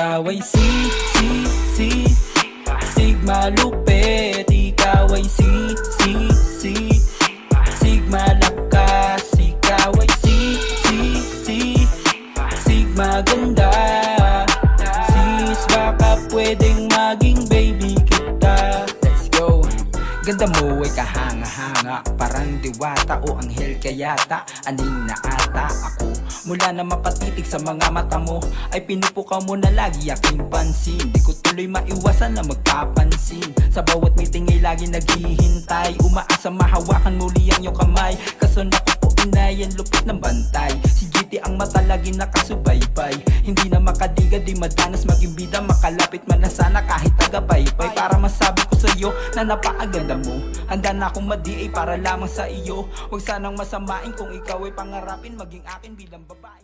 Ikaw ay Sigma lupit. Ikaw ay Sigma lakas. Ikaw ay Sigma ganda. Sis, baka pwedeng maging baby kita. Let's go. Ganda mo ay kahanga-hanga, parang diwata o anghel kayata. Aning na ata ako, mula na mapatitig sa mga mata mo, ay pinupukaw mo na lagi aking pansin. Di ko tuloy maiwasan na magpapansin. Sa bawat meeting ay lagi naghihintay, umaasa mahawakan muli ang iyong kamay. Kaso naku po inay, ang lupit ng bantay. Si GT ang mata lagi nakasubaybay. Hindi na makadiga, di madanas maging bida. Makalapit man na sana kahit taga-baypay, para masabi ko sa'yo na napakaganda mo. Handa na akong madi para lamang sa iyo. Huwag sanang masamain kung ikaw ay pangarapin maging akin bilang babae.